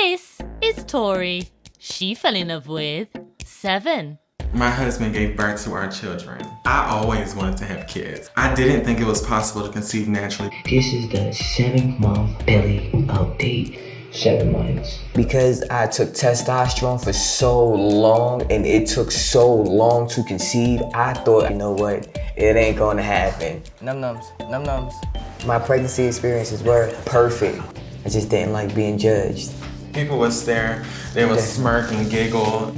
This is Tori. She fell in love with SYVEN. My husband gave birth to our children. I always wanted to have kids. I didn't think it was possible to conceive naturally. This is the 7-month belly update. 7 months. Because I took testosterone for so long and it took so long to conceive, I thought, you know what, it ain't gonna happen. Num-nums, num-nums. My pregnancy experiences were perfect. I just didn't like being judged. People would stare, they would smirk and giggle.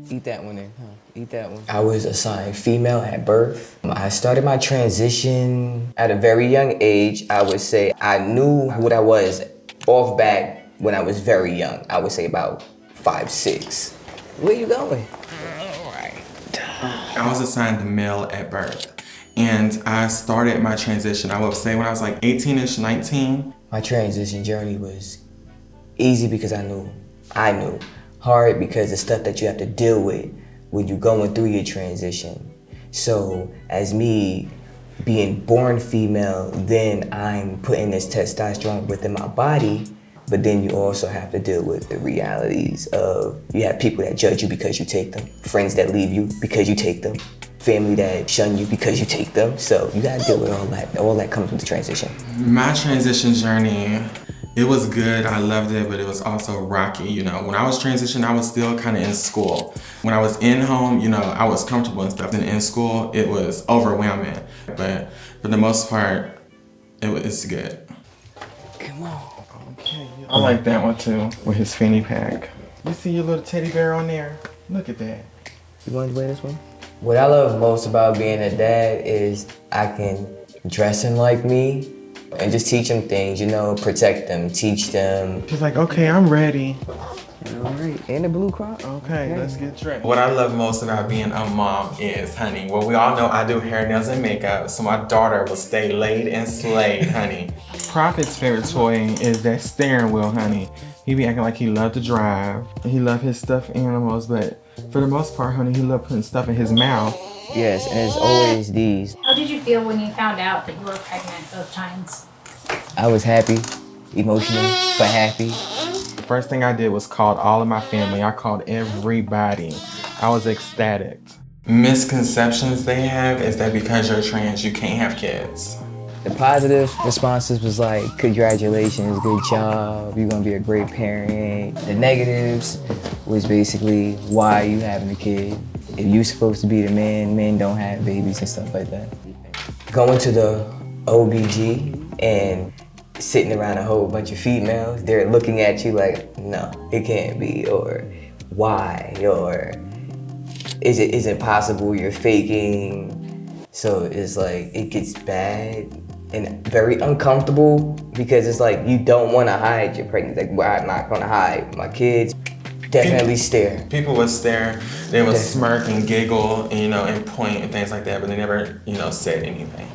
Eat that one in, huh? Eat that one. I was assigned female at birth. I started my transition at a very young age. I would say I knew what I was off back when I was very young. I would say about 5, 6. Where you going? All right. I was assigned to male at birth. And I started my transition, I would say when I was like 18-ish, 19. My transition journey was easy because I knew. Hard because the stuff that you have to deal with when you're going through your transition. So as me being born female, then I'm putting this testosterone within my body, but then you also have to deal with the realities of, you have people that judge you because you take them, friends that leave you because you take them, family that shun you because you take them. So you gotta deal with all that. All that comes with the transition. My transition journey, it was good, I loved it, but it was also rocky. You know, when I was transitioning, I was still kind of in school. When I was in home, you know, I was comfortable and stuff. And in school, it was overwhelming. But for the most part, it's good. Come on. Okay, I like that one too, with his fanny pack. You see your little teddy bear on there? Look at that. You want to wear this one? What I love most about being a dad is I can dress him like me and just teach him things, you know, protect them, teach them. He's like, okay, I'm ready. All right, and the blue crop. Okay, let's get dressed. What I love most about being a mom is, honey, well, we all know I do hair, nails, and makeup, so my daughter will stay laid and slayed, honey. Prophet's favorite toy is that steering wheel, honey. He be acting like he loved to drive. He loved his stuffed animals, but for the most part, honey, he loved putting stuff in his mouth. Yes, and it's always these. How did you feel when you found out that you were pregnant both times? I was happy, emotional, but happy. The first thing I did was called all of my family. I called everybody. I was ecstatic. Misconceptions they have is that because you're trans, you can't have kids. The positive responses was like, congratulations, good job, you're gonna be a great parent. The negatives was basically, why are you having a kid? If you're supposed to be the man, men don't have babies and stuff like that. Going to the OBG and sitting around a whole bunch of females, they're looking at you like, no, it can't be, or why, or is it possible you're faking? So it's like, it gets bad and very uncomfortable because it's like, you don't want to hide your pregnancy. Like, well, I'm not going to hide my kids. Definitely stare. People would stare, they would smirk and giggle, and, you know, and point and things like that, but they never, you know, said anything.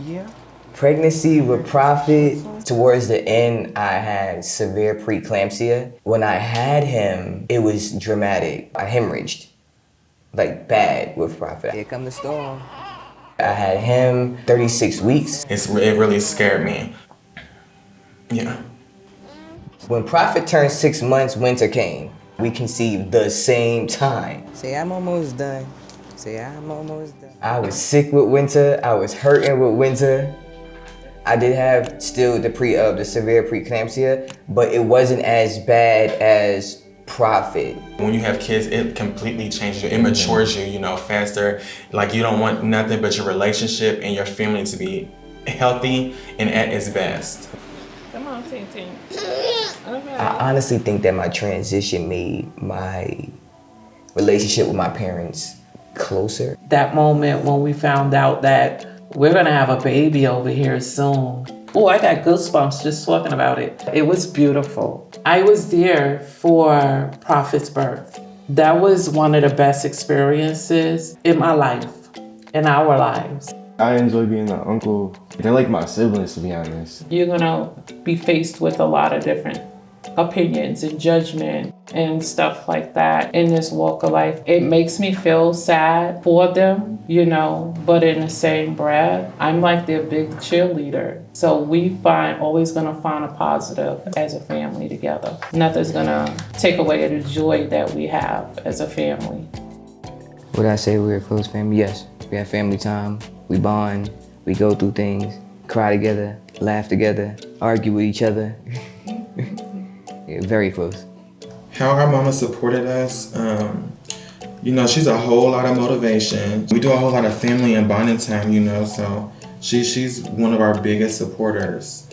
Yeah. Pregnancy with Prophet, towards the end, I had severe preeclampsia. When I had him, it was dramatic. I hemorrhaged, like bad with Prophet. Here come the storm. I had him 36 weeks. It really scared me. Yeah. When Prophet turned 6 months, Wynter came. We conceived the same time. Say, I'm almost done. Say, I'm almost done. I was sick with Wynter. I was hurting with Wynter. I did have still the severe preeclampsia, but it wasn't as bad as Prophet. When you have kids, it completely changes you. It matures you, you know, faster. Like, you don't want nothing but your relationship and your family to be healthy and at its best. Come on, Ting. Okay. I honestly think that my transition made my relationship with my parents closer. That moment when we found out that we're gonna have a baby over here soon. Oh, I got goosebumps just talking about it. It was beautiful. I was there for Prophet's birth. That was one of the best experiences in my life, in our lives. I enjoy being an uncle. They're like my siblings, to be honest. You're gonna be faced with a lot of different opinions and judgment and stuff like that in this walk of life. It makes me feel sad for them, you know, but in the same breath, I'm like their big cheerleader. So we always gonna find a positive as a family together. Nothing's gonna take away the joy that we have as a family. Would I say we're a close family? Yes. We have family time, we bond, we go through things, cry together, laugh together, argue with each other. Yeah, very close. How our mama supported us, you know, she's a whole lot of motivation. We do a whole lot of family and bonding time, you know, so she's one of our biggest supporters.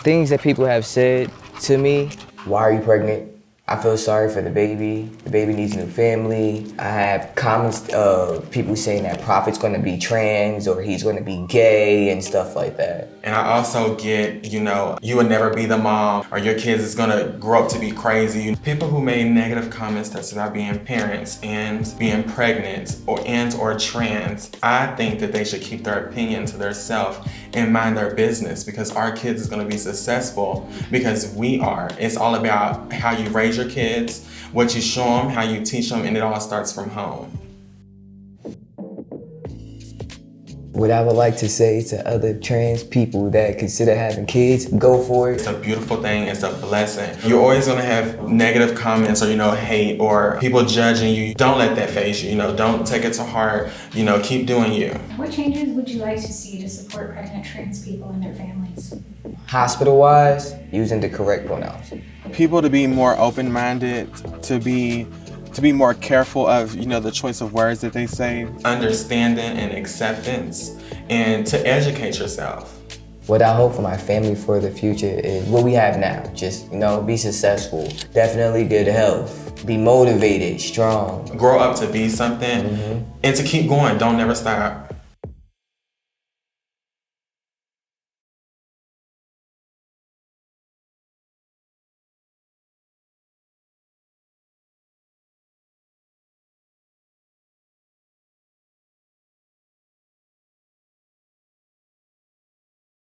Things that people have said to me: why are you pregnant? I feel sorry for the baby. The baby needs a new family. I have comments of people saying that Prophet's gonna be trans or he's gonna be gay and stuff like that. And I also get, you know, you would never be the mom, or your kids is gonna grow up to be crazy. People who made negative comments that's about being parents and being pregnant or trans, I think that they should keep their opinion to themselves and mind their business, because our kids is gonna be successful because we are. It's all about how you raise your kids, what you show them, how you teach them, and it all starts from home. What I would like to say to other trans people that consider having kids, go for it. It's a beautiful thing, it's a blessing. You're always gonna have negative comments or, you know, hate or people judging you. Don't let that faze you, you know, don't take it to heart, you know, keep doing you. What changes would you like to see to support pregnant trans people and their families? Hospital-wise, using the correct pronouns. People to be more open-minded, to be more careful of, you know, the choice of words that they say. Understanding and acceptance, and to educate yourself. What I hope for my family for the future is what we have now. Just, you know, be successful, definitely good health, be motivated, strong. Grow up to be something, and to keep going, don't never stop.